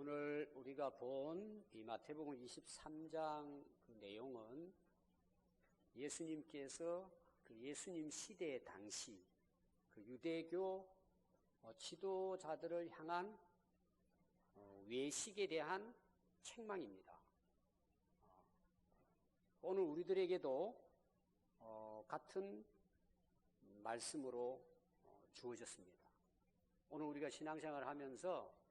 오늘 우리가 본 이 마태복음 23장 그 내용은 예수님께서 그 예수님 시대 당시 그 유대교 지도자들을 향한 외식에 대한 책망입니다. 오늘 우리들에게도 같은 말씀으로 주어졌습니다. 오늘 우리가 신앙생활을 하면서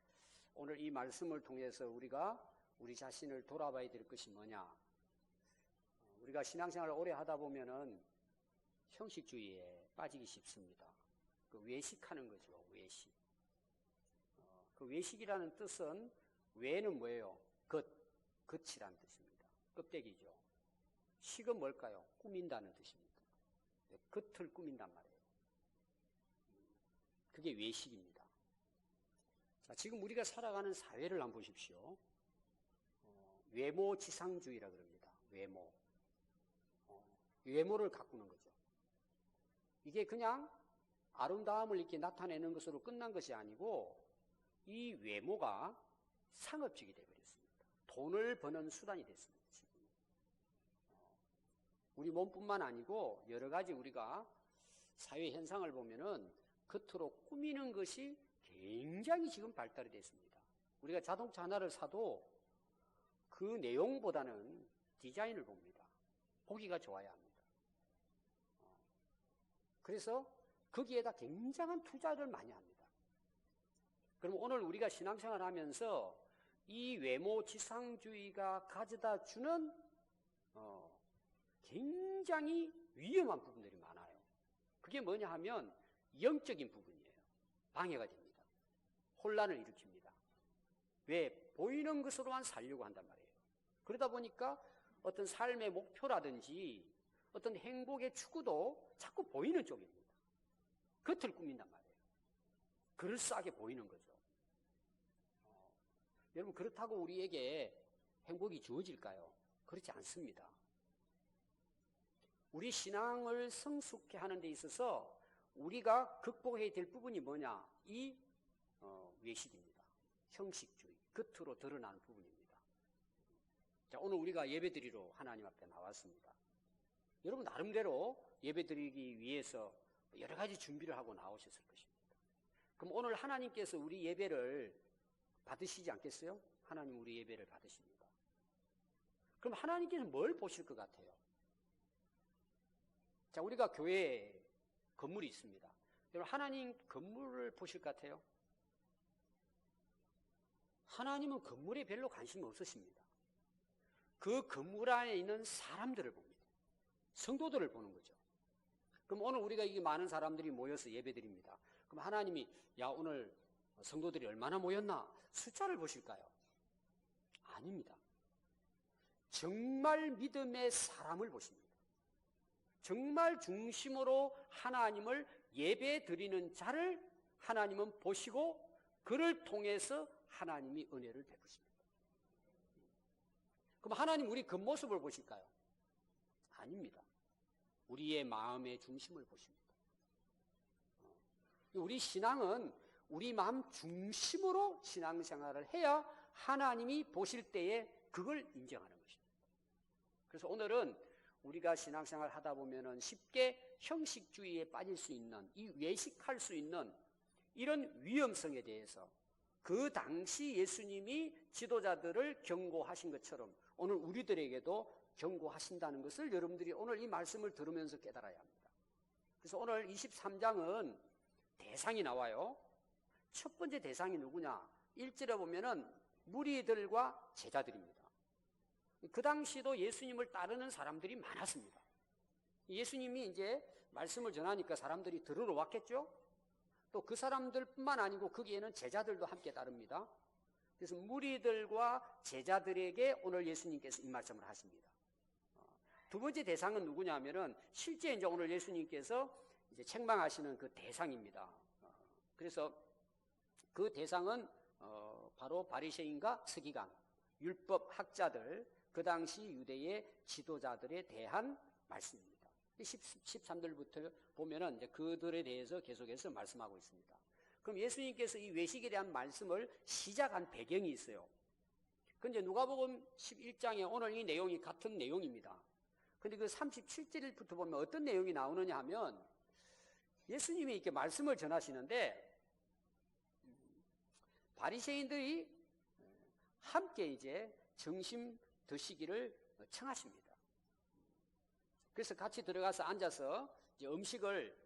오늘 이 말씀을 통해서 우리가 우리 자신을 돌아봐야 될 것이 뭐냐? 우리가 신앙생활을 오래 하다 보면은 형식주의에 빠지기 쉽습니다. 그 외식하는 거죠, 외식. 그 외식이라는 뜻은 외는 뭐예요? 겉이라는 뜻입니다. 껍데기죠. 식은 뭘까요? 꾸민다는 뜻입니다. 겉을 꾸민단 말이에요. 그게 외식입니다. 자, 지금 우리가 살아가는 사회를 한번 보십시오. 외모지상주의라 그럽니다. 외모를 가꾸는 거죠. 이게 그냥 아름다움을 이렇게 나타내는 것으로 끝난 것이 아니고 이 외모가 상업적이 되어버렸습니다. 돈을 버는 수단이 됐습니다. 지금. 우리 몸뿐만 아니고 여러 가지 우리가 사회 현상을 보면은 겉으로 꾸미는 것이 굉장히 지금 발달이 됐습니다. 우리가 자동차 하나를 사도 그 내용보다는 디자인을 봅니다. 보기가 좋아야 합니다. 그래서 거기에다 굉장한 투자를 많이 합니다. 그럼 오늘 우리가 신앙생활을 하면서 이 외모지상주의가 가져다 주는 굉장히 위험한 부분들이 많아요. 그게 뭐냐 하면 영적인 부분이에요. 방해가 됩니다. 혼란을 일으킵니다. 왜? 보이는 것으로만 살려고 한단 말이에요. 그러다 보니까 어떤 삶의 목표라든지 어떤 행복의 추구도 자꾸 보이는 쪽입니다. 겉을 꾸민단 말이에요. 그럴싸하게 보이는 거죠. 여러분, 그렇다고 우리에게 행복이 주어질까요? 그렇지 않습니다. 우리 신앙을 성숙케 하는 데 있어서 우리가 극복해야 될 부분이 뭐냐? 이 외식입니다. 형식주의, 겉으로 드러나는 부분입니다. 자, 오늘 우리가 예배드리러 하나님 앞에 나왔습니다. 여러분 나름대로 예배드리기 위해서 여러 가지 준비를 하고 나오셨을 것입니다. 그럼 오늘 하나님께서 우리 예배를 받으시지 않겠어요? 하나님 우리 예배를 받으십니다. 그럼 하나님께서 뭘 보실 것 같아요? 자, 우리가 교회에 건물이 있습니다. 여러분 하나님 건물을 보실 것 같아요? 하나님은 건물에 별로 관심 없으십니다. 그 건물 안에 있는 사람들을 봅니다. 성도들을 보는 거죠. 그럼 오늘 우리가 이게 많은 사람들이 모여서 예배드립니다. 그럼 하나님이 야 오늘 성도들이 얼마나 모였나? 숫자를 보실까요? 아닙니다. 정말 믿음의 사람을 보십니다. 정말 중심으로 하나님을 예배 드리는 자를 하나님은 보시고 그를 통해서 하나님이 은혜를 베푸십니다. 그럼 하나님 우리 겉모습을 보실까요? 아닙니다. 우리의 마음의 중심을 보십니다. 우리 신앙은 우리 마음 중심으로 신앙생활을 해야 하나님이 보실 때에 그걸 인정하는 것입니다. 그래서 오늘은 우리가 신앙생활을 하다 보면은 쉽게 형식주의에 빠질 수 있는, 이 외식할 수 있는 이런 위험성에 대해서 그 당시 예수님이 지도자들을 경고하신 것처럼 오늘 우리들에게도 경고하신다는 것을 여러분들이 오늘 이 말씀을 들으면서 깨달아야 합니다. 그래서 오늘 23장은 대상이 나와요. 첫 번째 대상이 누구냐? 1절에 보면은 무리들과 제자들입니다. 그 당시도 예수님을 따르는 사람들이 많았습니다. 예수님이 이제 말씀을 전하니까 사람들이 들으러 왔겠죠? 또 그 사람들뿐만 아니고 거기에는 제자들도 함께 따릅니다. 그래서 무리들과 제자들에게 오늘 예수님께서 이 말씀을 하십니다. 두 번째 대상은 누구냐 하면은 실제 이제 오늘 예수님께서 이제 책망하시는 그 대상입니다. 그래서 그 대상은 바로 바리새인과 서기관, 율법 학자들, 그 당시 유대의 지도자들에 대한 말씀입니다. 13절부터 보면은 이제 그들에 대해서 계속해서 말씀하고 있습니다. 그럼 예수님께서 이 외식에 대한 말씀을 시작한 배경이 있어요. 근데 누가복음 11장에 오늘 이 내용이 같은 내용입니다. 근데 그 37절부터 보면 어떤 내용이 나오느냐 하면 예수님이 이렇게 말씀을 전하시는데 바리새인들이 함께 이제 점심 드시기를 청하십니다. 그래서 같이 들어가서 앉아서 이제 음식을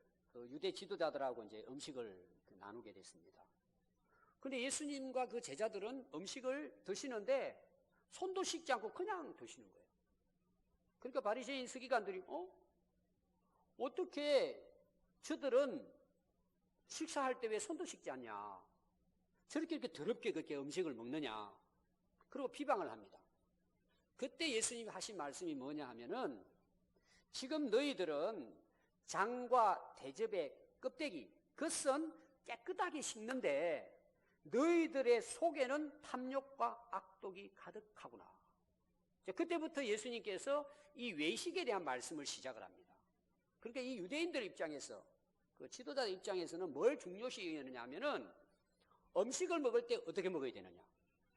유대 지도자들하고 이제 음식을 나누게 됐습니다. 근데 예수님과 그 제자들은 음식을 드시는데 손도 씻지 않고 그냥 드시는 거예요. 그러니까 바리새인 서기관들이 어떻게 저들은 식사할 때 왜 손도 씻지 않냐? 저렇게 이렇게 더럽게 그렇게 음식을 먹느냐? 그리고 비방을 합니다. 그때 예수님이 하신 말씀이 뭐냐 하면은 지금 너희들은 장과 대접의 껍데기, 그것은 깨끗하게 씻는데 너희들의 속에는 탐욕과 악독이 가득하구나. 그때부터 예수님께서 이 외식에 대한 말씀을 시작을 합니다. 그러니까 이 유대인들 입장에서, 그 지도자들 입장에서는 뭘 중요시 여기느냐 하면은 음식을 먹을 때 어떻게 먹어야 되느냐?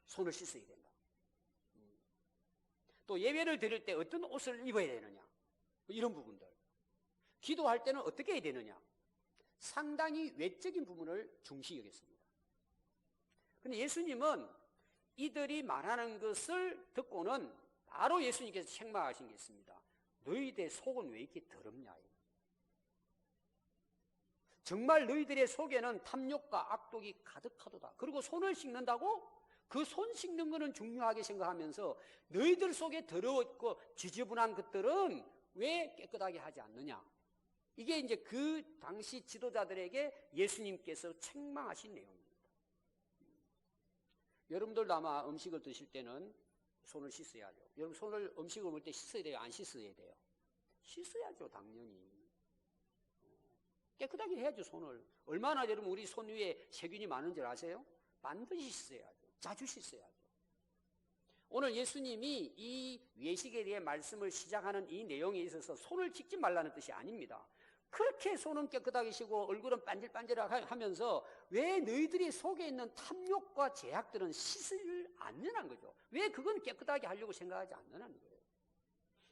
손을 씻어야 된다. 또 예배를 드릴 때 어떤 옷을 입어야 되느냐? 이런 부분들. 기도할 때는 어떻게 해야 되느냐? 상당히 외적인 부분을 중시 여겼습니다. 근데 예수님은 이들이 말하는 것을 듣고는 바로 예수님께서 책망하신 게 있습니다. 너희들의 속은 왜 이렇게 더럽냐? 정말 너희들의 속에는 탐욕과 악독이 가득하도다. 그리고 손을 씻는다고? 그 손 씻는 거는 중요하게 생각하면서 너희들 속에 더러웠고 지저분한 것들은 왜 깨끗하게 하지 않느냐? 이게 이제 그 당시 지도자들에게 예수님께서 책망하신 내용입니다. 여러분들도 아마 음식을 드실 때는 손을 씻어야죠. 여러분 음식을 먹을 때 씻어야 돼요? 안 씻어야 돼요? 씻어야죠, 당연히. 깨끗하게 해야죠, 손을. 얼마나 여러분 우리 손 위에 세균이 많은 줄 아세요? 반드시 씻어야죠. 자주 씻어야죠. 오늘 예수님이 이 외식에 대해 말씀을 시작하는 이 내용에 있어서 손을 씻지 말라는 뜻이 아닙니다. 그렇게 손은 깨끗하게 씻고 얼굴은 반질반질하게 하면서 왜 너희들이 속에 있는 탐욕과 제약들은 씻을 않느냐는 거죠. 왜 그건 깨끗하게 하려고 생각하지 않느냐는 거예요.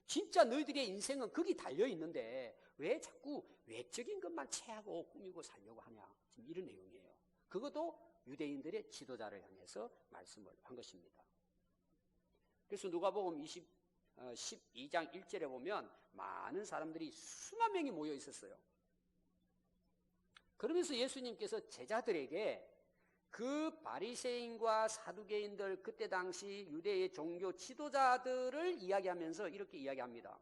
진짜 너희들의 인생은 거기 달려있는데 왜 자꾸 외적인 것만 채하고 꾸미고 살려고 하냐. 지금 이런 내용이에요. 그것도 유대인들의 지도자를 향해서 말씀을 한 것입니다. 그래서 누가복음 12장 1절에 보면 많은 사람들이 수만 명이 모여 있었어요. 그러면서 예수님께서 제자들에게 그 바리새인과 사두개인들, 그때 당시 유대의 종교 지도자들을 이야기하면서 이렇게 이야기합니다.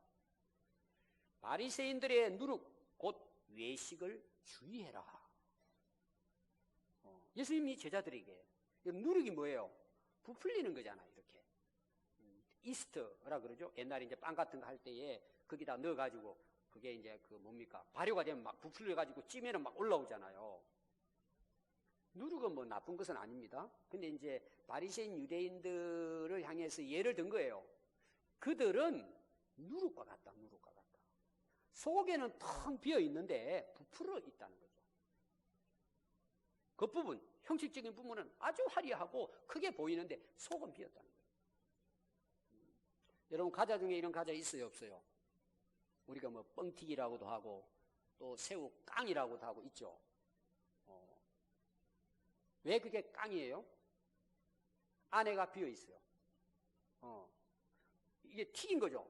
바리새인들의 누룩 곧 외식을 주의해라. 예수님이 제자들에게, 누룩이 뭐예요? 부풀리는 거잖아요, 이렇게. 이스트라 그러죠. 옛날에 이제 빵 같은 거 할 때에 거기다 넣어가지고 그게 이제 그 뭡니까? 발효가 되면 막 부풀려가지고 찌면은 막 올라오잖아요. 누룩은 뭐 나쁜 것은 아닙니다. 근데 이제 바리새인 유대인들을 향해서 예를 든 거예요. 그들은 누룩과 같다, 누룩과 같다. 속에는 텅 비어 있는데 부풀어 있다는 거죠. 겉부분, 형식적인 부분은 아주 화려하고 크게 보이는데 속은 비었다는 거예요. 여러분 과자 중에 이런 과자 있어요, 없어요? 우리가 뭐 뻥튀기라고도 하고 또 새우 깡이라고도 하고 있죠. 왜 그게 깡이에요? 안에가 비어 있어요. 이게 튀긴 거죠.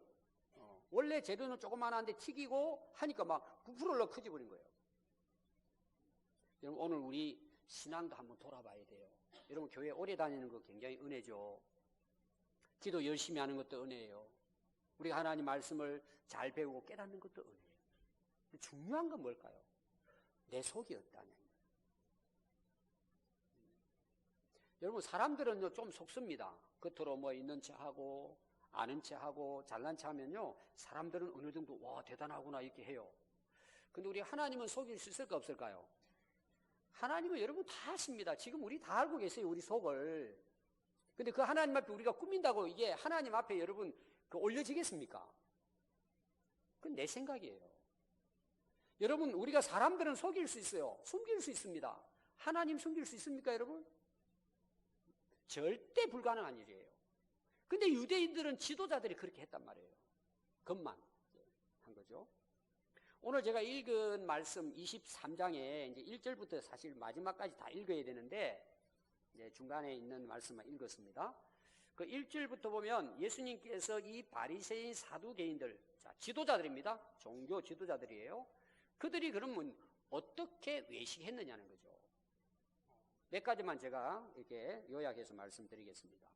원래 재료는 조그만한데 튀기고 하니까 막 부풀어 커져버린 거예요. 여러분 오늘 우리 신앙도 한번 돌아봐야 돼요. 여러분 교회 오래 다니는 거 굉장히 은혜죠. 기도 열심히 하는 것도 은혜예요. 우리가 하나님 말씀을 잘 배우고 깨닫는 것도 은혜예요. 중요한 건 뭘까요? 내 속이 어떠냐. 여러분 사람들은요 좀 속습니다. 겉으로 뭐 있는 척하고 아는 척하고 잘난 척하면요 사람들은 어느 정도 와 대단하구나 이렇게 해요. 근데 우리 하나님은 속일 수 있을까 없을까요? 하나님은 여러분 다 아십니다. 지금 우리 다 알고 계세요, 우리 속을. 근데 그 하나님 앞에 우리가 꾸민다고 이게 하나님 앞에 여러분 그 올려지겠습니까? 그건 내 생각이에요. 여러분 우리가 사람들은 속일 수 있어요. 숨길 수 있습니다. 하나님 숨길 수 있습니까, 여러분? 절대 불가능한 일이에요. 근데 유대인들은 지도자들이 그렇게 했단 말이에요. 그것만 한 거죠. 오늘 제가 읽은 말씀 23장에 이제 1절부터 사실 마지막까지 다 읽어야 되는데 이제 중간에 있는 말씀만 읽었습니다. 그 1절부터 보면 예수님께서 이 바리새인 사두개인들, 자, 지도자들입니다. 종교 지도자들이에요. 그들이 그러면 어떻게 외식했느냐는 거죠. 몇 가지만 제가 이렇게 요약해서 말씀드리겠습니다.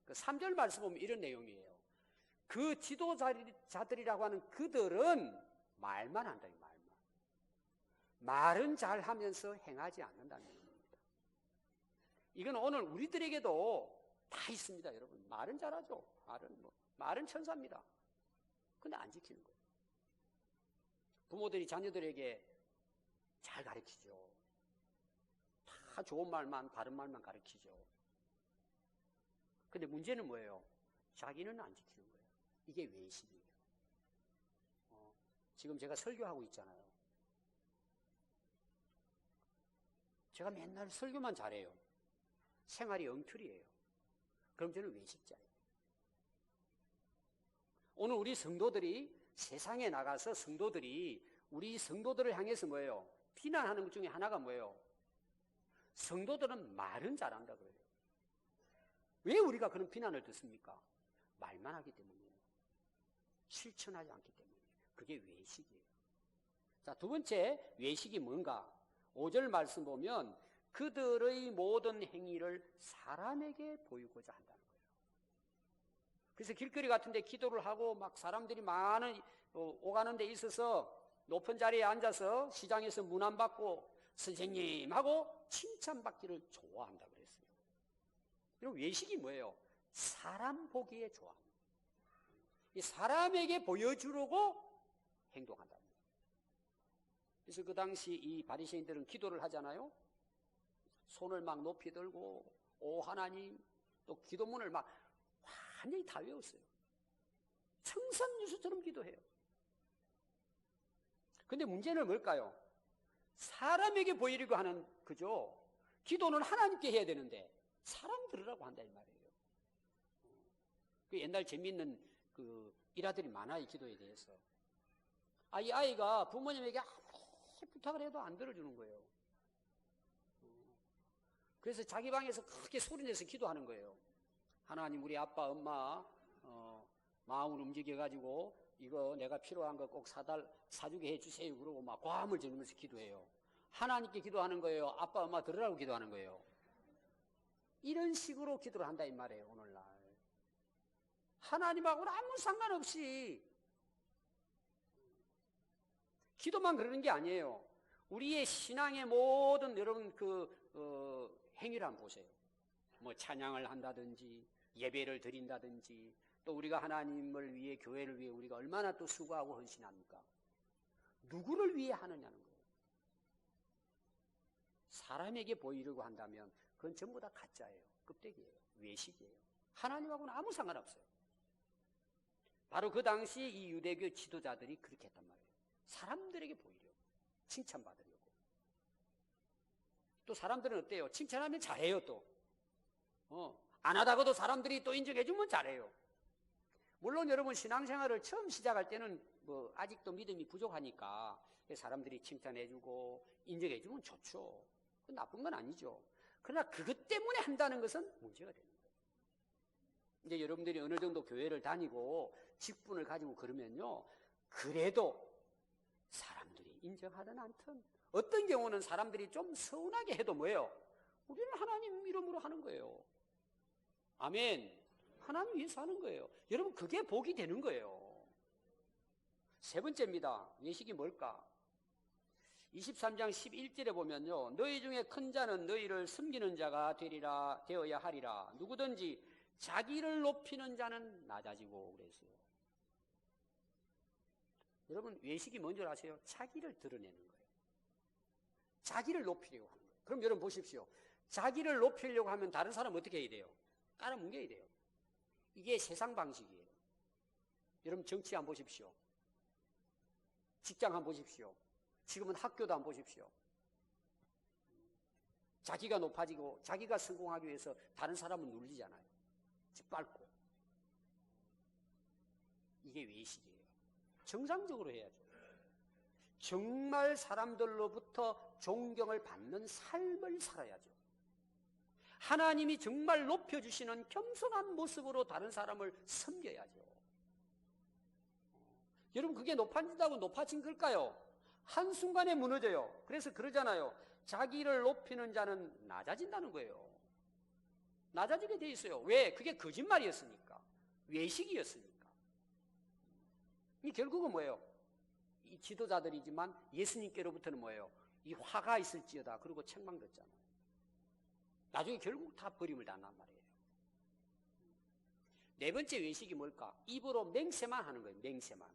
그 3절 말씀 보면 이런 내용이에요. 그 지도자들이라고 하는 그들은 말만 한다, 말만. 말은 잘 하면서 행하지 않는다는 겁니다. 이건 오늘 우리들에게도 다 있습니다, 여러분. 말은 잘하죠. 말은 천사입니다. 근데 안 지키는 거예요. 부모들이 자녀들에게 잘 가르치죠. 다 좋은 말만, 바른 말만 가르치죠. 근데 문제는 뭐예요? 자기는 안 지키는 거예요. 이게 외식이에요. 지금 제가 설교하고 있잖아요. 제가 맨날 설교만 잘해요. 생활이 엉터리예요. 그럼 저는 외식자예요. 오늘 우리 성도들이 세상에 나가서 성도들이 우리 성도들을 향해서 뭐예요? 비난하는 것 중에 하나가 뭐예요? 성도들은 말은 잘한다 그래요. 왜 우리가 그런 비난을 듣습니까? 말만 하기 때문이에요. 실천하지 않기 때문이에요. 그게 외식이에요. 자, 두 번째 외식이 뭔가? 5절 말씀 보면 그들의 모든 행위를 사람에게 보이고자 한다는 거예요. 그래서 길거리 같은 데 기도를 하고 막 사람들이 많은 오가는 데 있어서 높은 자리에 앉아서 시장에서 문 안 받고 선생님 하고 칭찬받기를 좋아한다 그랬어요. 그리고 외식이 뭐예요? 사람 보기에 좋아합니다. 이 사람에게 보여주려고 행동한다. 그래서 그 당시 이 바리새인들은 기도를 하잖아요. 손을 막 높이 들고 오 하나님, 또 기도문을 막 완전히 다 외웠어요. 청산유수처럼 기도해요. 근데 문제는 뭘까요? 사람에게 보이려고 하는 그죠? 기도는 하나님께 해야 되는데 사람 들으라고 한다 이 말이에요. 그 옛날 재미있는 그 일화들이 많아요. 기도에 대해서. 이 아이가 부모님에게 아무리 부탁을 해도 안 들어주는 거예요. 그래서 자기 방에서 크게 소리내서 기도하는 거예요. 하나님, 우리 아빠 엄마 마음을 움직여가지고 이거 내가 필요한 거 꼭 사주게 해주세요. 그러고 막 고함을 지르면서 기도해요. 하나님께 기도하는 거예요? 아빠 엄마 들으라고 기도하는 거예요? 이런 식으로 기도를 한다 이 말이에요. 오늘날 하나님하고는 아무 상관없이 기도만 그러는 게 아니에요. 우리의 신앙의 모든 여러분 행위를 한번 보세요. 뭐 찬양을 한다든지 예배를 드린다든지 또 우리가 하나님을 위해 교회를 위해 우리가 얼마나 또 수고하고 헌신합니까? 누구를 위해 하느냐는 거예요. 사람에게 보이려고 한다면 그건 전부 다 가짜예요. 껍데기예요. 외식이에요. 하나님하고는 아무 상관없어요. 바로 그 당시 이 유대교 지도자들이 그렇게 했단 말이에요. 사람들에게 보이려고, 칭찬받으려고. 또 사람들은 어때요? 칭찬하면 잘해요 또. 안 하다가도 사람들이 또 인정해주면 잘해요. 물론 여러분 신앙생활을 처음 시작할 때는 뭐 아직도 믿음이 부족하니까 사람들이 칭찬해주고 인정해주면 좋죠. 그건 나쁜 건 아니죠. 그러나 그것 때문에 한다는 것은 문제가 되는 거예요. 이제 여러분들이 어느 정도 교회를 다니고 직분을 가지고 그러면요, 그래도 사람들이 인정하든 않든 어떤 경우는 사람들이 좀 서운하게 해도 뭐예요? 우리는 하나님 이름으로 하는 거예요. 아멘. 하나님 위해서 하는 거예요. 여러분 그게 복이 되는 거예요. 세 번째입니다. 외식이 뭘까? 23장 11절에 보면요, 너희 중에 큰 자는 너희를 섬기는 자가 되어야 하리라. 누구든지 자기를 높이는 자는 낮아지고 그랬어요. 여러분 외식이 뭔지 아세요? 자기를 드러내는 거예요. 자기를 높이려고 하는 거예요. 그럼 여러분 보십시오. 자기를 높이려고 하면 다른 사람 어떻게 해야 돼요? 깔아뭉개야 돼요. 이게 세상 방식이에요. 여러분 정치 한번 보십시오. 직장 한번 보십시오. 지금은 학교도 한번 보십시오. 자기가 높아지고 자기가 성공하기 위해서 다른 사람은 눌리잖아요. 짓밟고. 이게 외식이에요. 정상적으로 해야죠. 정말 사람들로부터 존경을 받는 삶을 살아야죠. 하나님이 정말 높여주시는 겸손한 모습으로 다른 사람을 섬겨야죠. 여러분, 그게 높아진다고 높아진 걸까요? 한순간에 무너져요. 그래서 그러잖아요. 자기를 높이는 자는 낮아진다는 거예요. 낮아지게 돼 있어요. 왜? 그게 거짓말이었으니까. 외식이었으니까. 이 결국은 뭐예요? 이 지도자들이지만 예수님께로부터는 뭐예요? 이 화가 있을지어다. 그리고 책망됐잖아요. 나중에 결국 다 버림을 당한 말이에요. 네 번째 외식이 뭘까? 입으로 맹세만 하는 거예요. 맹세만.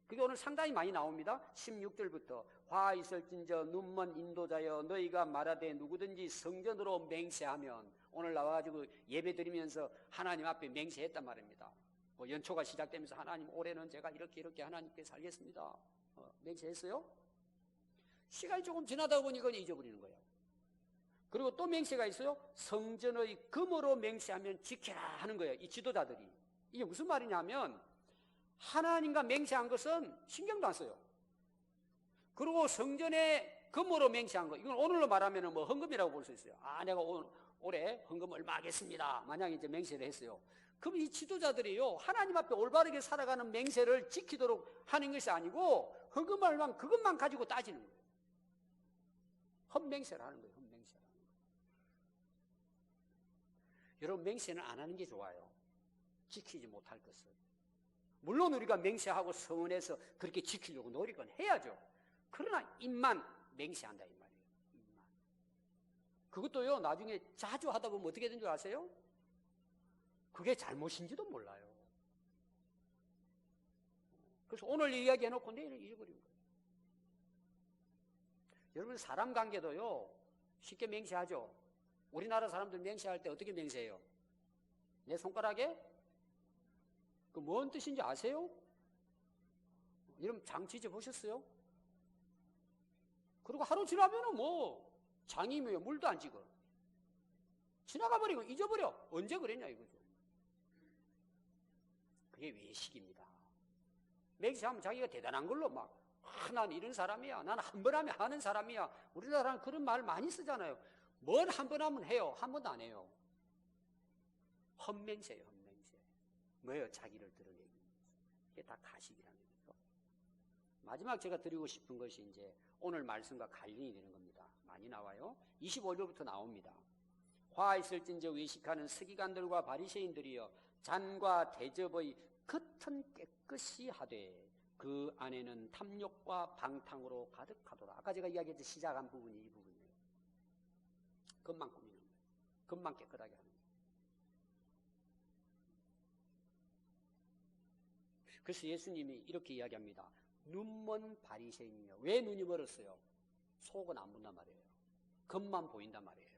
그게 오늘 상당히 많이 나옵니다. 16절부터 화 있을진저 눈먼 인도자여 너희가 말하되 누구든지 성전으로 맹세하면, 오늘 나와가지고 예배 드리면서 하나님 앞에 맹세했단 말입니다. 뭐 연초가 시작되면서 하나님 올해는 제가 이렇게 하나님께 살겠습니다. 맹세했어요? 시간이 조금 지나다 보니 그건 잊어버리는 거예요. 그리고 또 맹세가 있어요. 성전의 금으로 맹세하면 지켜라 하는 거예요. 이 지도자들이. 이게 무슨 말이냐면 하나님과 맹세한 것은 신경도 안 써요. 그리고 성전에 금으로 맹세한 거, 이건 오늘로 말하면 뭐 헌금이라고 볼 수 있어요. 내가 올해 헌금 얼마 하겠습니다. 만약에 이제 맹세를 했어요. 그럼 이 지도자들이요, 하나님 앞에 올바르게 살아가는 맹세를 지키도록 하는 것이 아니고 헌금 얼마 그것만 가지고 따지는 거예요. 헛맹세를 하는 거예요. 헛맹세를 하는 거예요. 여러분, 맹세는 안 하는 게 좋아요. 지키지 못할 것을. 물론 우리가 맹세하고 서원해서 그렇게 지키려고 노력은 해야죠. 그러나 입만 맹세한다 이 말이에요. 입만. 그것도요, 나중에 자주 하다 보면 어떻게 된 줄 아세요? 그게 잘못인지도 몰라요. 그래서 오늘 이야기해놓고 내일 잊어버린 거예요. 여러분, 사람 관계도요, 쉽게 맹세하죠. 우리나라 사람들 맹세할 때 어떻게 맹세해요? 내 손가락에? 그 뭔 뜻인지 아세요? 여러분, 장 지져보셨어요? 그리고 하루 지나면은 뭐 장이며 물도 안 찍어. 지나가 버리고 잊어버려. 언제 그랬냐 이거죠. 그게 외식입니다. 맹세하면 자기가 대단한 걸로 막, 난 이런 사람이야. 난 한 번 하면 하는 사람이야. 우리나라는 그런 말 많이 쓰잖아요. 뭘 한 번 하면 해요. 한 번도 안 해요. 헛맹세예요. 헛맹세. 뭐예요? 자기를 드러내기. 이게 다 가식이라는 거죠. 마지막 제가 드리고 싶은 것이 이제 오늘 말씀과 관련이 되는 겁니다. 많이 나와요. 25절부터 나옵니다. 화 있을진저 외식하는 서기관들과 바리새인들이여 잔과 대접의 겉은 깨끗이 하되 그 안에는 탐욕과 방탕으로 가득하도다. 아까 제가 이야기했던 시작한 부분이 이 부분이에요. 겉만 꾸미는 거예요. 겉만 깨끗하게 하는 거예요. 그래서 예수님이 이렇게 이야기합니다. 눈먼 바리새인이요. 왜 눈이 멀었어요? 속은 안 본단 말이에요. 겉만 보인단 말이에요.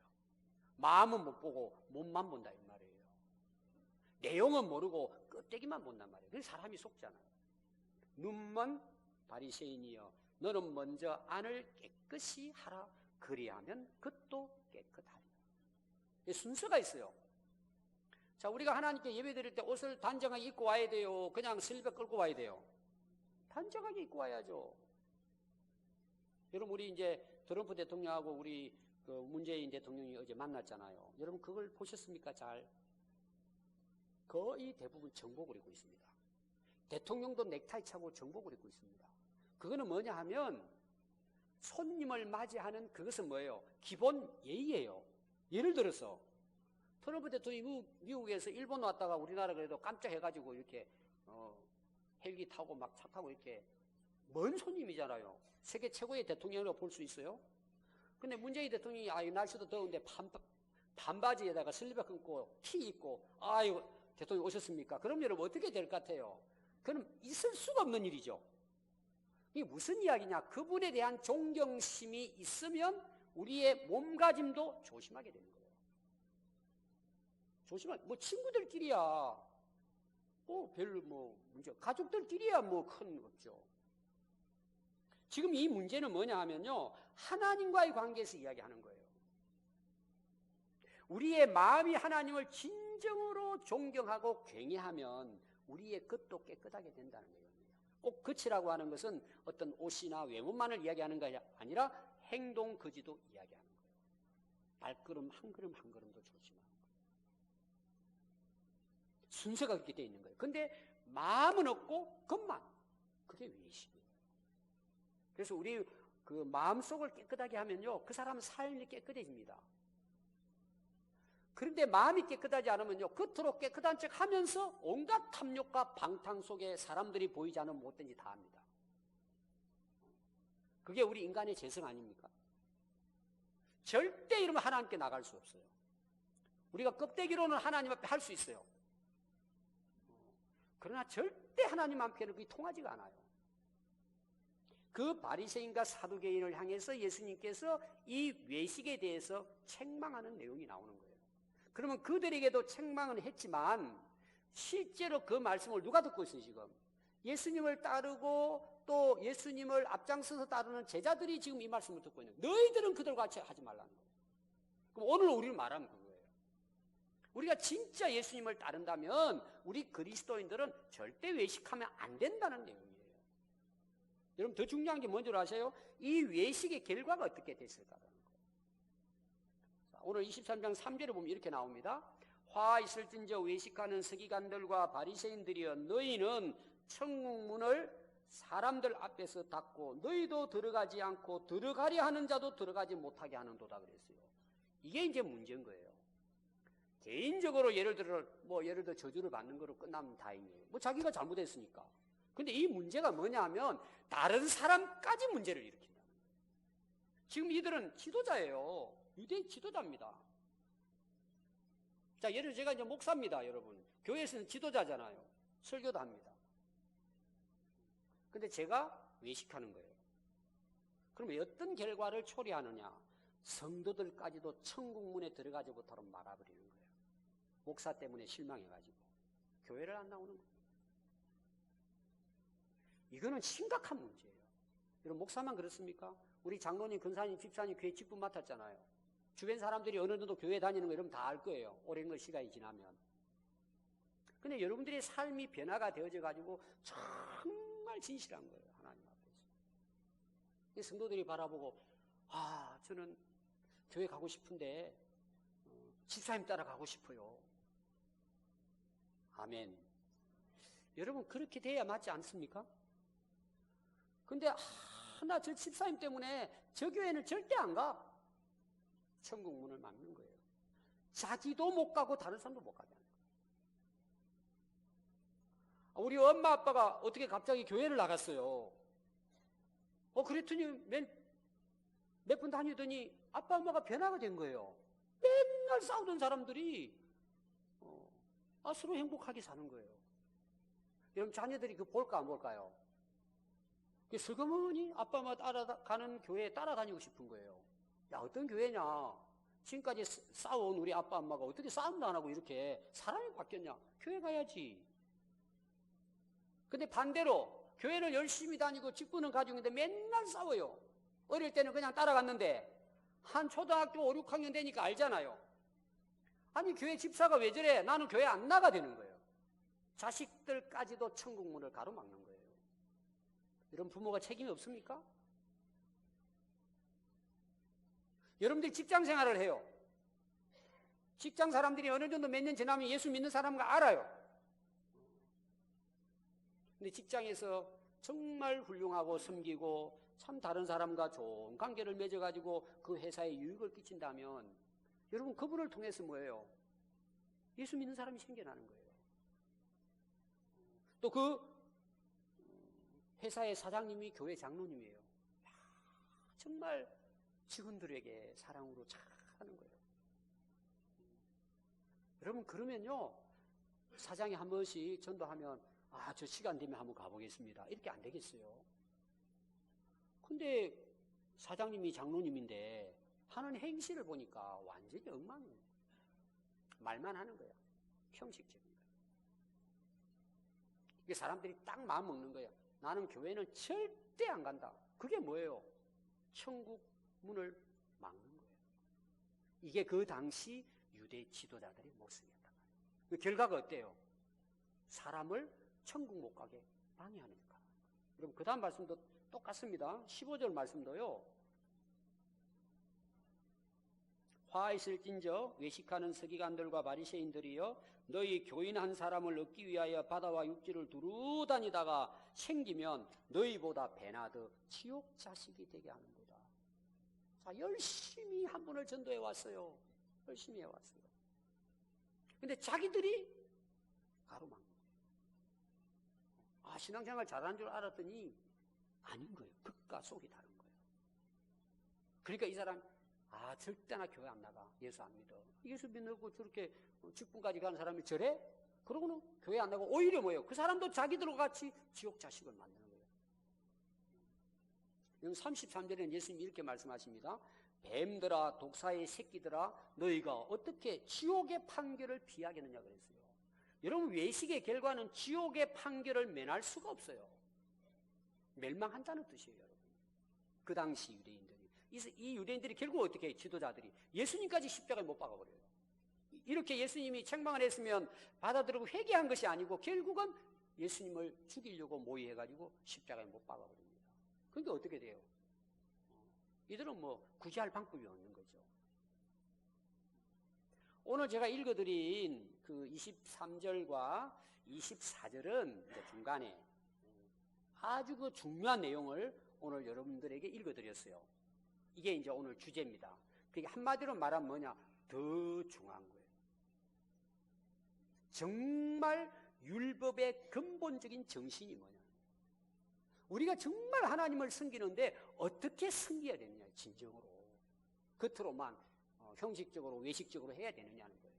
마음은 못 보고 몸만 본다 이 말이에요. 내용은 모르고 껍데기만 본단 말이에요. 그래서 사람이 속잖아요. 눈먼 바리새인이여 너는 먼저 안을 깨끗이 하라. 그리하면 겉도 깨끗하리라. 순서가 있어요. 자, 우리가 하나님께 예배 드릴 때 옷을 단정하게 입고 와야 돼요? 그냥 슬쩍 끌고 와야 돼요? 단정하게 입고 와야죠. 여러분, 우리 이제 트럼프 대통령하고 우리 그 문재인 대통령이 어제 만났잖아요. 여러분, 그걸 보셨습니까? 잘? 거의 대부분 정복을 입고 있습니다. 대통령도 넥타이 차고 정복을 입고 있습니다. 그거는 뭐냐 하면 손님을 맞이하는 그것은 뭐예요? 기본 예의예요. 예를 들어서 트럼프 대통령이 미국에서 일본 왔다가 우리나라 그래도 깜짝 해가지고 이렇게 헬기 타고 막 차 타고 이렇게 먼 손님이잖아요. 세계 최고의 대통령이라고 볼 수 있어요. 근데 문재인 대통령이 날씨도 더운데 반바지에다가 슬리퍼 끊고 티 입고 대통령 오셨습니까? 그럼 여러분 어떻게 될 것 같아요? 그럼 있을 수가 없는 일이죠. 이게 무슨 이야기냐? 그분에 대한 존경심이 있으면 우리의 몸가짐도 조심하게 되는 거예요. 뭐 친구들끼리야 별로 문제, 가족들끼리야 큰 없죠. 지금 이 문제는 뭐냐 하면요, 하나님과의 관계에서 이야기하는 거예요. 우리의 마음이 하나님을 진정으로 존경하고 경외하면 우리의 겉도 깨끗하게 된다는 내용이에요. 꼭 겉이라고 하는 것은 어떤 옷이나 외모만을 이야기하는 것이 아니라 행동, 거지도 이야기하는 거예요. 발걸음 한 걸음 한 걸음도 조심하는 거예요. 순서가 그렇게 되어 있는 거예요. 근데 마음은 없고 겉만, 그게 외식이에요. 그래서 우리 그 마음속을 깨끗하게 하면요, 그 사람 삶이 깨끗해집니다. 그런데 마음이 깨끗하지 않으면요, 겉으로 깨끗한 척 하면서 온갖 탐욕과 방탕 속에 사람들이 보이지 않으면 못된 짓 다 합니다. 그게 우리 인간의 재성 아닙니까? 절대 이러면 하나님께 나갈 수 없어요. 우리가 껍데기로는 하나님 앞에 할 수 있어요. 그러나 절대 하나님 앞에는 그게 통하지가 않아요. 그 바리새인과 사두개인을 향해서 예수님께서 이 외식에 대해서 책망하는 내용이 나오는 거예요. 그러면 그들에게도 책망은 했지만 실제로 그 말씀을 누가 듣고 있어요 지금? 예수님을 따르고 또 예수님을 앞장서서 따르는 제자들이 지금 이 말씀을 듣고 있는 거예요. 너희들은 그들과 같이 하지 말라는 거예요. 그럼 오늘 우리는 말하면 그거예요. 우리가 진짜 예수님을 따른다면 우리 그리스도인들은 절대 외식하면 안 된다는 내용이에요. 여러분 더 중요한 게 뭔지 아세요? 이 외식의 결과가 어떻게 됐을까라는 거예요. 자, 오늘 23장 3절에 보면 이렇게 나옵니다. 화 있을진저 외식하는 서기관들과 바리새인들이여 너희는 천국 문을 사람들 앞에서 닫고 너희도 들어가지 않고 들어가려 하는 자도 들어가지 못하게 하는도다 그랬어요. 이게 이제 문제인 거예요. 개인적으로 예를 들어 저주를 받는 거로 끝나면 다행이에요. 뭐 자기가 잘못했으니까. 근데 이 문제가 뭐냐면 다른 사람까지 문제를 일으킨다는 거예요. 지금 이들은 지도자예요. 유대 지도자입니다. 자, 예를 들어 제가 이제 목사입니다, 여러분. 교회에서는 지도자잖아요. 설교도 합니다. 근데 제가 외식하는 거예요. 그러면 어떤 결과를 초래하느냐? 성도들까지도 천국 문에 들어가지 못하도록 막아버리는 거예요. 목사 때문에 실망해가지고 교회를 안 나오는 거예요. 이거는 심각한 문제예요. 여러분 목사만 그렇습니까? 우리 장로님, 근사님, 집사님 교회 직분 맡았잖아요. 주변 사람들이 어느 정도 교회 다니는 거 여러분 다 알 거예요. 오랜 시간이 지나면. 근데 여러분들의 삶이 변화가 되어져 가지고 정말 진실한 거예요. 하나님 앞에서. 성도들이 바라보고 저는 교회 가고 싶은데 집사님 따라 가고 싶어요. 아멘. 여러분 그렇게 돼야 맞지 않습니까? 근데 나 저 집사님 때문에 저 교회는 절대 안 가. 천국 문을 막는 거예요. 자기도 못 가고 다른 사람도 못 가게 하는 거예요. 우리 엄마 아빠가 어떻게 갑자기 교회를 나갔어요. 그랬더니 몇 분 다니더니 아빠 엄마가 변화가 된 거예요. 맨날 싸우던 사람들이 서로 행복하게 사는 거예요. 여러분 자녀들이 그 볼까 안 볼까요? 슬그머니 아빠 엄마 따라가는 교회에 따라다니고 싶은 거예요. 야, 어떤 교회냐? 지금까지 싸운 우리 아빠 엄마가 어떻게 싸움도 안 하고 이렇게 사람이 바뀌었냐? 교회 가야지. 근데 반대로 교회를 열심히 다니고 직분은 가지고 있는데 맨날 싸워요. 어릴 때는 그냥 따라갔는데 한 초등학교 5, 6학년 되니까 알잖아요. 아니 교회 집사가 왜 저래? 나는 교회 안 나가 되는 거예요. 자식들까지도 천국 문을 가로막는 거예요. 이런 부모가 책임이 없습니까? 여러분들이 직장 생활을 해요. 직장 사람들이 어느 정도 몇 년 지나면 예수 믿는 사람인 거 알아요. 근데 직장에서 정말 훌륭하고 섬기고 참 다른 사람과 좋은 관계를 맺어가지고 그 회사에 유익을 끼친다면 여러분 그분을 통해서 뭐예요? 예수 믿는 사람이 생겨나는 거예요. 또 그 회사의 사장님이 교회 장로님이에요. 정말 직원들에게 사랑으로 잘하는 거예요. 여러분 그러면요 사장이 한 번씩 전도하면 저 시간 되면 한번 가보겠습니다. 이렇게 안 되겠어요. 근데 사장님이 장로님인데 하는 행실을 보니까 완전히 엉망이에요. 말만 하는 거야. 형식적인 거야. 이게 사람들이 딱 마음 먹는 거야. 나는 교회는 절대 안 간다. 그게 뭐예요? 천국 문을 막는 거예요. 이게 그 당시 유대 지도자들이 못 쓰겠다. 그 결과가 어때요? 사람을 천국 못 가게 방해하니까. 그럼 그 다음 말씀도 똑같습니다. 15절 말씀도요. 화 있을진저 외식하는 서기관들과 바리새인들이여 너희 교인 한 사람을 얻기 위하여 바다와 육지를 두루 다니다가 생기면 너희보다 배나 더 지옥 자식이 되게 하는도다. 자, 열심히 한 분을 전도해 왔어요. 열심히 해왔어요. 근데 자기들이 가로막는 거예요. 아, 신앙생활 잘하는 줄 알았더니 아닌 거예요. 극과 속이 다른 거예요. 그러니까 이 사람 절대나 교회 안 나가. 예수 안 믿어. 예수 믿고 저렇게 직분까지 가는 사람이 저래? 그러고는 교회 안 나가고 오히려 뭐예요? 그 사람도 자기들과 같이 지옥 자식을 만드는 거예요. 33절에는 예수님이 이렇게 말씀하십니다. 뱀들아 독사의 새끼들아 너희가 어떻게 지옥의 판결을 피하겠느냐 그랬어요. 여러분 외식의 결과는 지옥의 판결을 면할 수가 없어요. 멸망한다는 뜻이에요. 여러분. 그 당시 유대인들이. 이 유대인들이 결국 어떻게 해요? 지도자들이 예수님까지 십자가에 못 박아버려요. 이렇게 예수님이 책망을 했으면 받아들이고 회개한 것이 아니고 결국은 예수님을 죽이려고 모의해가지고 십자가에 못 박아버립니다. 그러니까 어떻게 돼요? 이들은 뭐 구제할 방법이 없는 거죠. 오늘 제가 읽어드린 그 23절과 24절은 이제 중간에 아주 그 중요한 내용을 오늘 여러분들에게 읽어드렸어요. 이게 이제 오늘 주제입니다. 그게 한마디로 말하면 뭐냐? 더 중요한 거예요. 정말 율법의 근본적인 정신이 뭐냐? 우리가 정말 하나님을 섬기는데 어떻게 섬겨야 되느냐, 진정으로. 겉으로만 형식적으로 외식적으로 해야 되느냐는 거예요.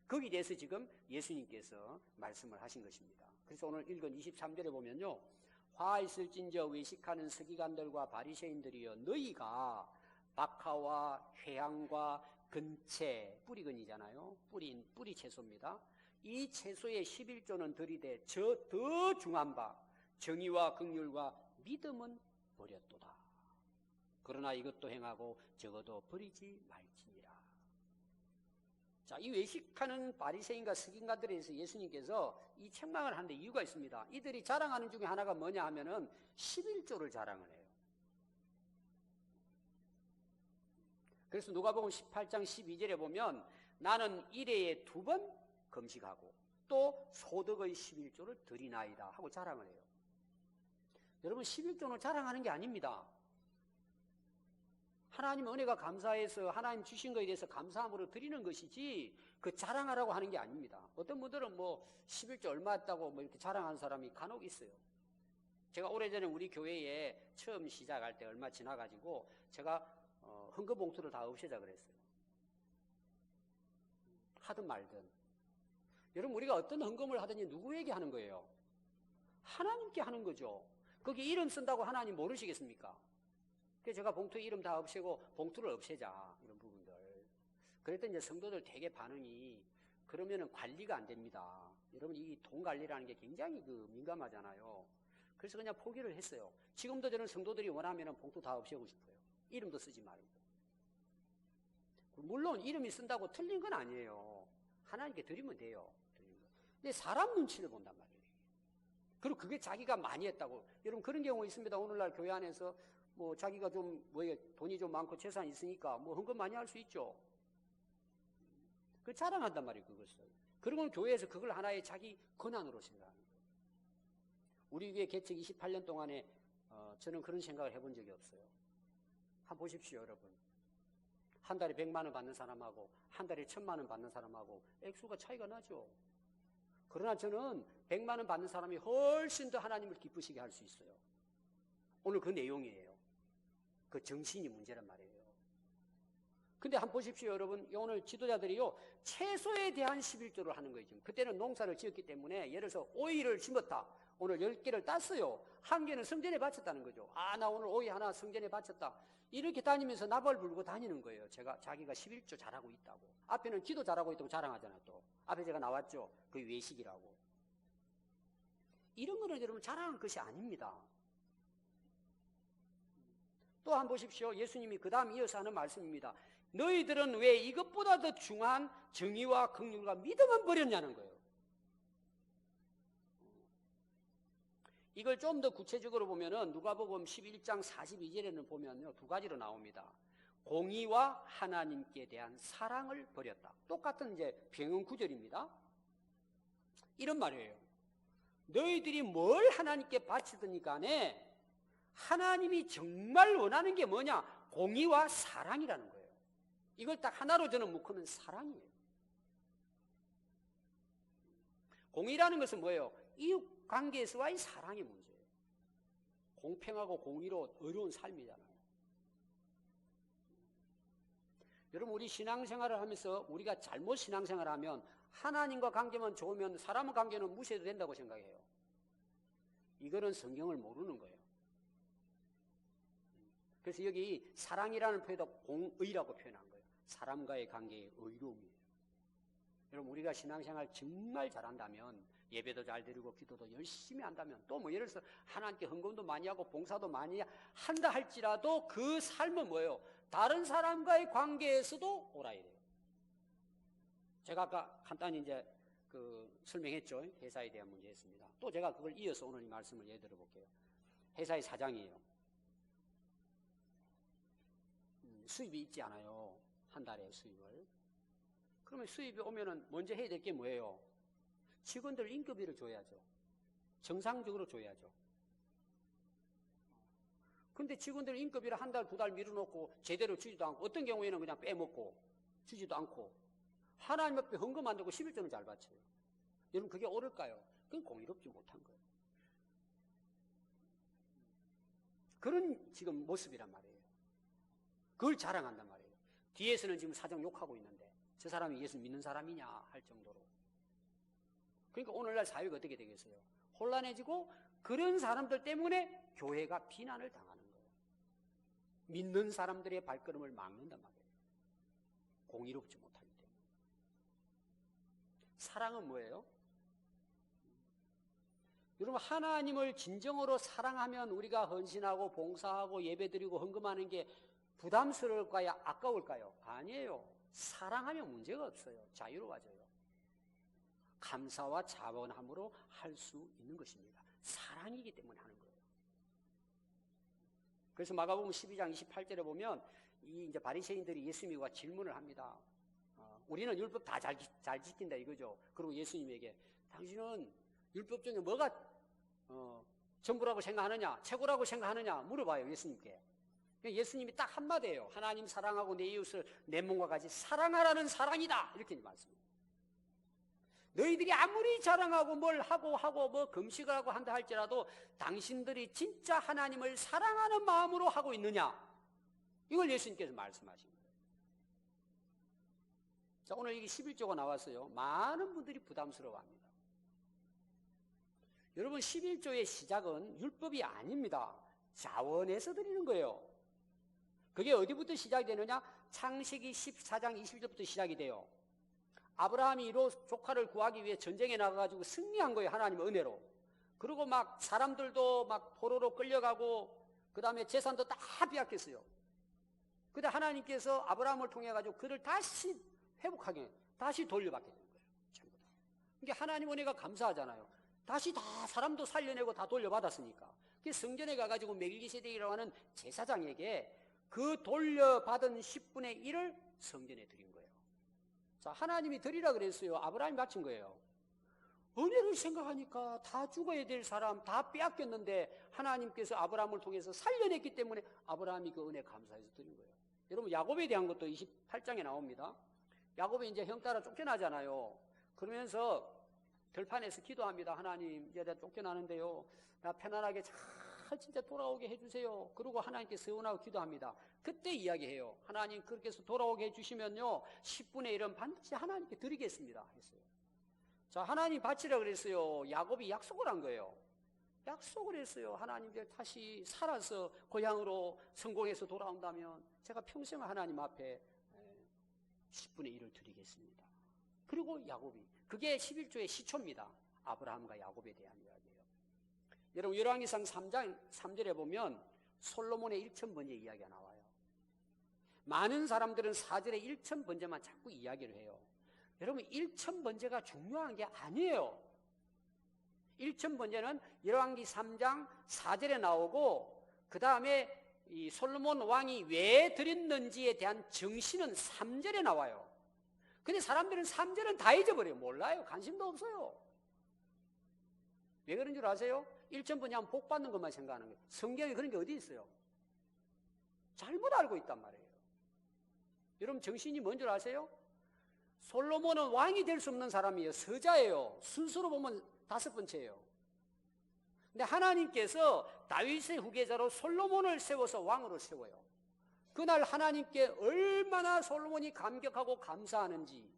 거기에 대해서 지금 예수님께서 말씀을 하신 것입니다. 그래서 오늘 읽은 23절에 보면요. 화 있을진저 외식하는 서기관들과 바리새인들이여 너희가 박하와 회향과 근채, 뿌리근이잖아요. 뿌리 채소입니다. 이 채소의 11조는 들이되 저 더 중한 바 정의와 긍휼과 믿음은 버렸도다. 그러나 이것도 행하고 저것도 버리지 말지니라. 자, 이 외식하는 바리새인과 서기관들에 대해서 예수님께서 이 책망을 하는데 이유가 있습니다. 이들이 자랑하는 중에 하나가 뭐냐 하면은 11조를 자랑을 해요. 그래서 누가복음 18장 12절에 보면 나는 일회에 2번 금식하고 또 소득의 11조를 드리나이다 하고 자랑을 해요. 여러분 11조는 자랑하는 게 아닙니다. 하나님 은혜가 감사해서 하나님 주신 것에 대해서 감사함으로 드리는 것이지 그 자랑하라고 하는 게 아닙니다. 어떤 분들은 뭐 11조 얼마 했다고 뭐 이렇게 자랑하는 사람이 간혹 있어요. 제가 오래전에 우리 교회에 처음 시작할 때 얼마 지나가지고 제가 헌금 봉투를 다 없애자 그랬어요. 하든 말든. 여러분 우리가 어떤 헌금을 하든지 누구에게 하는 거예요? 하나님께 하는 거죠. 거기 이름 쓴다고 하나님 모르시겠습니까? 그래서 제가 봉투 이름 다 없애고 봉투를 없애자 이런 부분들. 그랬더니 이제 성도들 되게 반응이 그러면은 관리가 안 됩니다. 여러분 이 돈 관리라는 게 굉장히 민감하잖아요. 그래서 그냥 포기를 했어요. 지금도 저는 성도들이 원하면은 봉투 다 없애고 싶어요. 이름도 쓰지 말고. 물론 이름이 쓴다고 틀린 건 아니에요. 하나님께 드리면 돼요. 근데 사람 눈치를 본단 말이에요. 그리고 그게 자기가 많이 했다고. 여러분 그런 경우 있습니다. 오늘날 교회 안에서 뭐 자기가 좀 돈이 좀 많고 재산이 있으니까 뭐 헌금 많이 할 수 있죠. 그 자랑한단 말이에요. 그것을. 그리고는 교회에서 그걸 하나의 자기 권한으로 생각하는 거예요. 우리 교회 개척 28년 동안에 저는 그런 생각을 해본 적이 없어요. 한번 보십시오, 여러분. 한 달에 100만 원 받는 사람하고 한 달에 1000만 원 받는 사람하고 액수가 차이가 나죠. 그러나 저는 100만 원 받는 사람이 훨씬 더 하나님을 기쁘시게 할 수 있어요. 오늘 그 내용이에요. 그 정신이 문제란 말이에요. 근데 한번 보십시오, 여러분. 오늘 지도자들이요, 채소에 대한 11조를 하는 거예요, 지금. 그때는 농사를 지었기 때문에, 예를 들어서 오이를 심었다. 오늘 10개를 땄어요. 한 개는 성전에 바쳤다는 거죠. 나 오늘 오이 하나 성전에 바쳤다. 이렇게 다니면서 나발 불고 다니는 거예요. 자기가 11조 잘하고 있다고. 앞에는 기도 잘하고 있다고 자랑하잖아요, 또. 앞에 제가 나왔죠. 그 외식이라고. 이런 거는 여러분 자랑할 것이 아닙니다. 또 한번 보십시오. 예수님이 그 다음 이어서 하는 말씀입니다. 너희들은 왜 이것보다 더 중요한 정의와 긍휼과 믿음을 버렸냐는 거예요. 이걸 좀 더 구체적으로 보면은 누가복음 11장 42절에는 보면요, 두 가지로 나옵니다. 공의와 하나님께 대한 사랑을 버렸다. 똑같은 이제 병행 구절입니다. 이런 말이에요. 너희들이 뭘 하나님께 바치든 간에 하나님이 정말 원하는 게 뭐냐? 공의와 사랑이라는 거예요. 이걸 딱 하나로 저는 묶으면 사랑이에요. 공의라는 것은 뭐예요? 이웃 관계에서와의 사랑의 문제예요. 공평하고 공의로 어려운 삶이잖아요. 여러분, 우리 신앙생활을 하면서 우리가 잘못 신앙생활을 하면 하나님과 관계만 좋으면 사람과 관계는 무시해도 된다고 생각해요. 이거는 성경을 모르는 거예요. 그래서 여기 사랑이라는 표현에다 공의라고 표현한 거예요. 사람과의 관계의 의로움이에요. 여러분, 우리가 신앙생활 정말 잘한다면, 예배도 잘 드리고 기도도 열심히 한다면, 또 뭐 예를 들어서 하나님께 헌금도 많이 하고 봉사도 많이 한다 할지라도 그 삶은 뭐예요? 다른 사람과의 관계에서도 옳아야 돼요. 제가 아까 간단히 이제 설명했죠. 회사에 대한 문제였습니다. 또 제가 그걸 이어서 오늘 이 말씀을 예를 들어 볼게요. 회사의 사장이에요. 수입이 있지 않아요. 한 달에 수입을. 그러면 수입이 오면은 먼저 해야 될 게 뭐예요? 직원들 인건비를 줘야죠. 정상적으로 줘야죠. 근데 직원들 인건비를 한 달, 두 달 미뤄놓고 제대로 주지도 않고, 어떤 경우에는 그냥 빼먹고 주지도 않고, 하나님 앞에 헌금 안 되고 11조는 잘 바쳐요. 여러분, 그게 옳을까요? 그건 공의롭지 못한 거예요. 그런 지금 모습이란 말이에요. 그걸 자랑한단 말이에요. 뒤에서는 지금 사정 욕하고 있는데 저 사람이 예수 믿는 사람이냐 할 정도로. 그러니까 오늘날 사회가 어떻게 되겠어요? 혼란해지고, 그런 사람들 때문에 교회가 비난을 당하는 거예요. 믿는 사람들의 발걸음을 막는단 말이에요. 공의롭지 못하기 때문에. 사랑은 뭐예요? 여러분, 하나님을 진정으로 사랑하면 우리가 헌신하고 봉사하고 예배드리고 헌금하는 게 부담스러울까요? 아까울까요? 아니에요. 사랑하면 문제가 없어요. 자유로워져요. 감사와 자원함으로 할 수 있는 것입니다. 사랑이기 때문에 하는 거예요. 그래서 마가복음 12장 28절에 보면 이 이제 바리새인들이 예수님과 질문을 합니다. 우리는 율법 다 잘 지킨다 이거죠. 그리고 예수님에게 당신은 율법 중에 뭐가 전부라고 생각하느냐, 최고라고 생각하느냐 물어봐요, 예수님께. 예수님이 딱 한마디예요. 하나님 사랑하고 내 이웃을 내 몸과 같이 사랑하라는 사랑이다. 이렇게 말씀해요. 너희들이 아무리 자랑하고 뭘 하고 뭐 금식을 하고 한다 할지라도 당신들이 진짜 하나님을 사랑하는 마음으로 하고 있느냐? 이걸 예수님께서 말씀하신 거예요. 자, 오늘 이게 11조가 나왔어요. 많은 분들이 부담스러워합니다. 여러분, 11조의 시작은 율법이 아닙니다. 자원에서 드리는 거예요. 그게 어디부터 시작이 되느냐? 창세기 14장 20절부터 시작이 돼요. 아브라함이 롯 조카를 구하기 위해 전쟁에 나가가지고 승리한 거예요. 하나님의 은혜로. 그리고 막 사람들도 막 포로로 끌려가고, 그 다음에 재산도 다 빼앗겼어요. 근데 하나님께서 아브라함을 통해가지고 그를 다시 회복하게, 다시 돌려받게 된 거예요. 전부 다. 그러니까 하나님 은혜가 감사하잖아요. 다시 다 사람도 살려내고 다 돌려받았으니까. 그래서 성전에 가가지고 멜기세덱이라고 하는 제사장에게 그 돌려받은 10분의 1을 성전에 드린 거예요. 자, 하나님이 드리라 그랬어요. 아브라함이 바친 거예요. 은혜를 생각하니까 다 죽어야 될 사람 다 빼앗겼는데 하나님께서 아브라함을 통해서 살려냈기 때문에 아브라함이 그 은혜 감사해서 드린 거예요. 여러분, 야곱에 대한 것도 28장에 나옵니다. 야곱이 이제 형 따라 쫓겨나잖아요. 그러면서 들판에서 기도합니다. 하나님, 이제 내가 쫓겨나는데요, 나 편안하게 잘 진짜 돌아오게 해주세요. 그리고 하나님께 서운하고 기도합니다. 그때 이야기해요. 하나님, 그렇게 해서 돌아오게 해주시면요 10분의 1은 반드시 하나님께 드리겠습니다 했어요. 자, 하나님 바치라 그랬어요. 야곱이 약속을 한 거예요. 약속을 했어요. 하나님, 이제 다시 살아서 고향으로 성공해서 돌아온다면 제가 평생 하나님 앞에 10분의 1을 드리겠습니다. 그리고 야곱이, 그게 11조의 시초입니다. 아브라함과 야곱에 대한 이야기예요. 여러분, 열왕기상 3장 3절에 보면 솔로몬의 1000번째 이야기가 나와요. 많은 사람들은 4절에 일천번제만 자꾸 이야기를 해요. 여러분, 일천번제가 중요한 게 아니에요. 일천번제는 열왕기 3장 4절에 나오고, 그 다음에 이 솔로몬 왕이 왜 드렸는지에 대한 정신은 3절에 나와요. 근데 사람들은 3절은 다 잊어버려요. 몰라요. 관심도 없어요. 왜 그런 줄 아세요? 일천번제 하면 복 받는 것만 생각하는 거예요. 성경에 그런 게 어디 있어요? 잘못 알고 있단 말이에요. 여러분, 정신이 뭔 줄 아세요? 솔로몬은 왕이 될 수 없는 사람이에요. 서자예요. 순서로 보면 5번째예요. 근데 하나님께서 다윗의 후계자로 솔로몬을 세워서 왕으로 세워요. 그날 하나님께 얼마나 솔로몬이 감격하고 감사하는지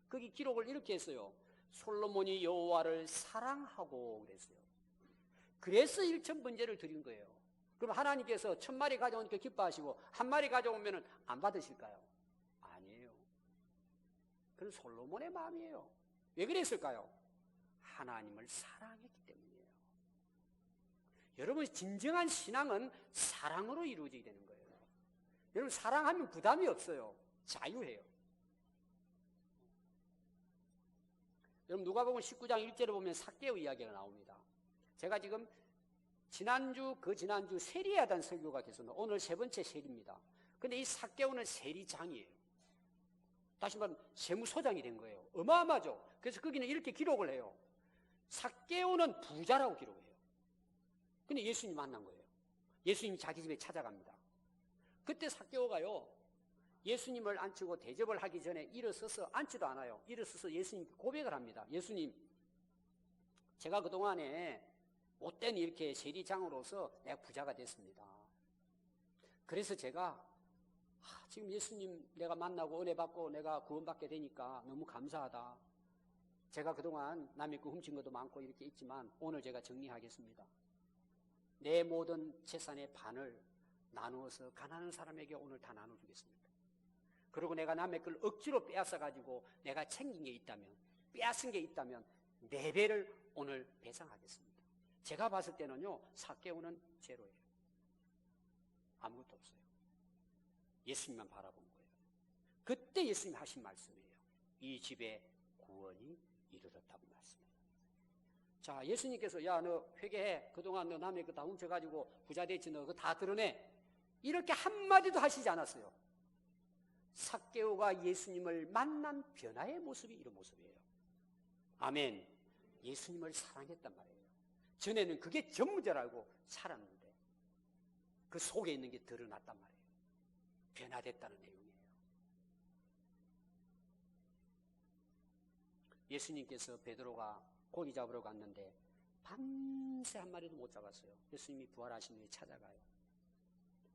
거기 기록을 이렇게 했어요. 솔로몬이 여호와를 사랑하고 그랬어요. 그래서 일천번제를 드린 거예요. 그럼 하나님께서 1000마리 가져오니까 기뻐하시고 1마리 가져오면 안 받으실까요? 아니에요. 그건 솔로몬의 마음이에요. 왜 그랬을까요? 하나님을 사랑했기 때문이에요. 여러분, 진정한 신앙은 사랑으로 이루어지게 되는 거예요. 여러분, 사랑하면 부담이 없어요. 자유해요. 여러분, 누가복음 19장 1절에 보면 삭개오 이야기가 나옵니다. 제가 지금 지난주, 그 지난주 세리하단 설교가 돼서 오늘 3번째 세리입니다. 근데 이 삭개오는 세리장이에요. 다시 말하면 세무소장이 된 거예요. 어마어마하죠. 그래서 거기는 이렇게 기록을 해요. 삭개오는 부자라고 기록해요. 근데 예수님 만난 거예요. 예수님이 자기 집에 찾아갑니다. 그때 삭개오가요, 예수님을 앉히고 대접을 하기 전에 일어서서, 앉지도 않아요. 일어서서 예수님께 고백을 합니다. 예수님, 제가 그동안에 못된 이렇게 세리장으로서 내가 부자가 됐습니다. 그래서 제가 지금 예수님 내가 만나고 은혜 받고 내가 구원받게 되니까 너무 감사하다. 제가 그동안 남의 거 훔친 것도 많고 이렇게 있지만 오늘 제가 정리하겠습니다. 내 모든 재산의 반을 나누어서 가난한 사람에게 오늘 다 나눠주겠습니다. 그리고 내가 남의 걸 억지로 빼앗아가지고 내가 챙긴 게 있다면, 빼앗은 게 있다면 4배를 오늘 배상하겠습니다. 제가 봤을 때는요, 삭개오는 제로예요. 아무것도 없어요. 예수님만 바라본 거예요. 그때 예수님 하신 말씀이에요. 이 집에 구원이 이르렀다고 말씀해요. 자, 예수님께서 야, 너 회개해. 그동안 너 남의 거 다 훔쳐가지고 부자 됐지, 너 그거 다 드러내. 이렇게 한마디도 하시지 않았어요. 삭개오가 예수님을 만난 변화의 모습이 이런 모습이에요. 아멘. 예수님을 사랑했단 말이에요. 전에는 그게 전부줄 알고 살았는데 그 속에 있는 게 드러났단 말이에요. 변화됐다는 내용이에요. 예수님께서 베드로가 고기 잡으러 갔는데 밤새 한 마리도 못 잡았어요. 예수님이 부활하신 후에 찾아가요.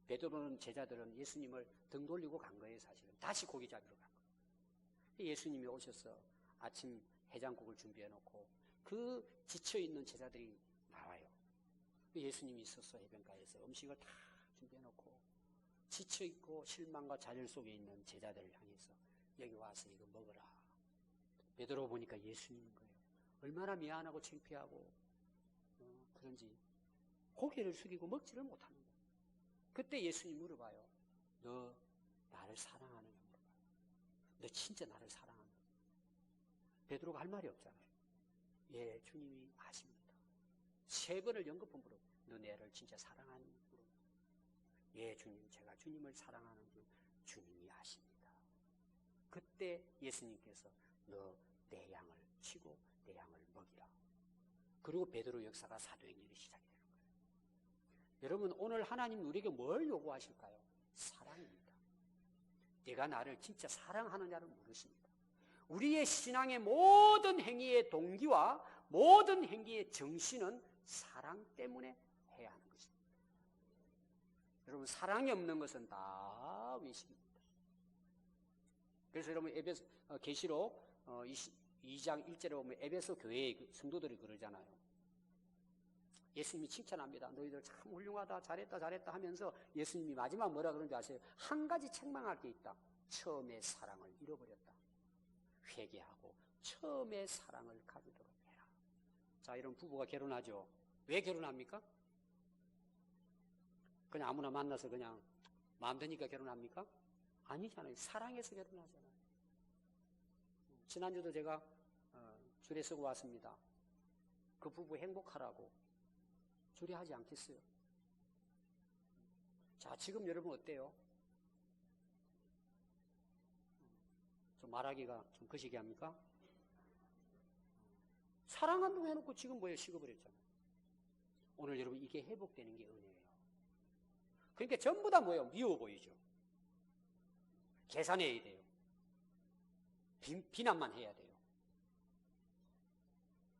베드로는 제자들은 예수님을 등 돌리고 간 거예요. 사실은 다시 고기 잡으러 간 거예요. 예수님이 오셔서 아침 해장국을 준비해 놓고 그 지쳐있는 제자들이 나와요. 예수님이 있어서 해변가에서 음식을 다 준비해 놓고 지쳐있고 실망과 좌절 속에 있는 제자들을 향해서 여기 와서 이거 먹어라. 베드로 보니까 예수님인 거예요. 얼마나 미안하고 창피하고 그런지 고개를 숙이고 먹지를 못하는 거예요. 그때 예수님이 물어봐요. 너 나를 사랑하느냐 물어봐요. 너 진짜 나를 사랑하느냐. 베드로가 할 말이 없잖아요. 예, 주님이 아십니다. 3번을 연거푸 물어봐요. 너 내를 진짜 사랑하니? 물어봐요. 예, 주님, 제가 주님을 사랑하는 줄 주님이 아십니다. 그때 예수님께서 너 내 양을 치고 내 양을 먹이라. 그리고 베드로 역사가 사도행전이 시작이 되는 거예요. 여러분, 오늘 하나님 우리에게 뭘 요구하실까요? 사랑입니다. 내가 나를 진짜 사랑하느냐를 물으십니다. 우리의 신앙의 모든 행위의 동기와 모든 행위의 정신은 사랑 때문에 해야 하는 것입니다. 여러분, 사랑이 없는 것은 다 위신입니다. 그래서 여러분, 계시록 2장 1절에 보면 에베소 교회의 성도들이 그러잖아요. 예수님이 칭찬합니다. 너희들 참 훌륭하다, 잘했다 하면서 예수님이 마지막 뭐라 그러는지 아세요? 한 가지 책망할 게 있다. 처음의 사랑을 잃어버렸다. 회개하고 처음의 사랑을 가지도록 해라. 자, 이런 부부가 결혼하죠. 왜 결혼합니까? 그냥 아무나 만나서 그냥 마음 드니까 결혼합니까? 아니잖아요. 사랑해서 결혼하잖아요. 지난주도 제가 줄에 서고 왔습니다. 그 부부 행복하라고 줄에 하지 않겠어요? 자, 지금 여러분 어때요? 좀 말하기가 좀 거시기 합니까? 사랑한다고 해놓고 지금 뭐예요? 식업을 했잖아요. 오늘 여러분 이게 회복되는 게 은혜예요. 그러니까 전부 다 뭐예요? 미워 보이죠. 계산해야 돼요. 비난만 해야 돼요.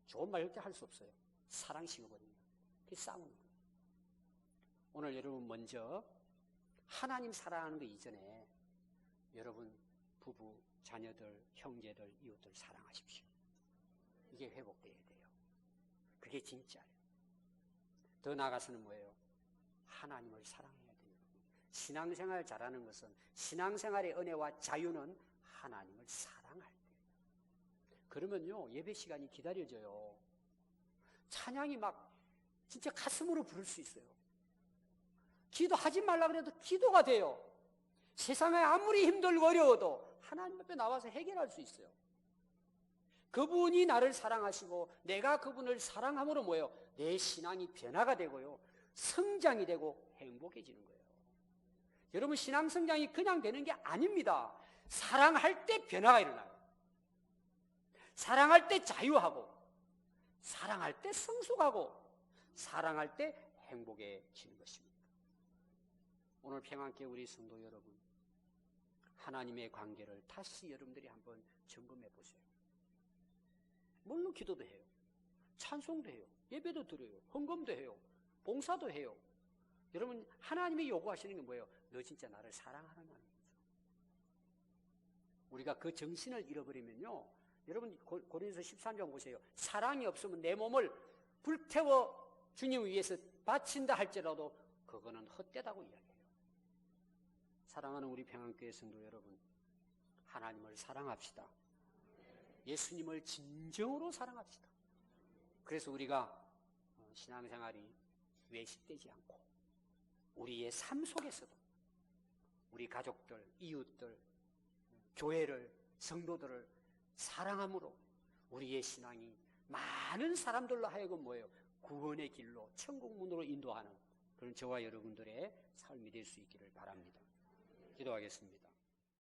좋은 말 절대 할 수 없어요. 사랑 식어버립니다. 그게 싸우는 거예요. 오늘 여러분 먼저 하나님 사랑하는 거 이전에 여러분 부부, 자녀들, 형제들, 이웃들 사랑하십시오. 이게 회복돼야 돼요. 그게 진짜예요. 더 나아가서는 뭐예요? 하나님을 사랑해야 돼요. 신앙생활 잘하는 것은 신앙생활의 은혜와 자유는 하나님을 사랑할 때예요. 그러면요 예배 시간이 기다려져요. 찬양이 막 진짜 가슴으로 부를 수 있어요. 기도하지 말라 그래도 기도가 돼요. 세상에 아무리 힘들고 어려워도 하나님 앞에 나와서 해결할 수 있어요. 그분이 나를 사랑하시고 내가 그분을 사랑함으로 뭐예요? 내 신앙이 변화가 되고요. 성장이 되고 행복해지는 거예요. 여러분 신앙 성장이 그냥 되는 게 아닙니다. 사랑할 때 변화가 일어나요. 사랑할 때 자유하고 사랑할 때 성숙하고 사랑할 때 행복해지는 것입니다. 오늘 평안교회 우리 성도 여러분 하나님의 관계를 다시 여러분들이 한번 점검해 보세요. 물론 기도도 해요. 찬송도 해요. 예배도 드려요. 헌금도 해요. 봉사도 해요. 여러분 하나님이 요구하시는 게 뭐예요? 너 진짜 나를 사랑하느냐는 거죠. 우리가 그 정신을 잃어버리면요. 여러분 고린도서 13장 보세요. 사랑이 없으면 내 몸을 불태워 주님 위해서 바친다 할지라도 그거는 헛되다고 이야기해요. 사랑하는 우리 평안교회 성도 여러분, 하나님을 사랑합시다. 예수님을 진정으로 사랑합시다. 그래서 우리가 신앙생활이 외식되지 않고 우리의 삶 속에서도 우리 가족들, 이웃들, 교회를, 성도들을 사랑함으로 우리의 신앙이 많은 사람들로 하여금 뭐예요? 구원의 길로 천국 문으로 인도하는 그런 저와 여러분들의 삶이 될 수 있기를 바랍니다. 기도하겠습니다.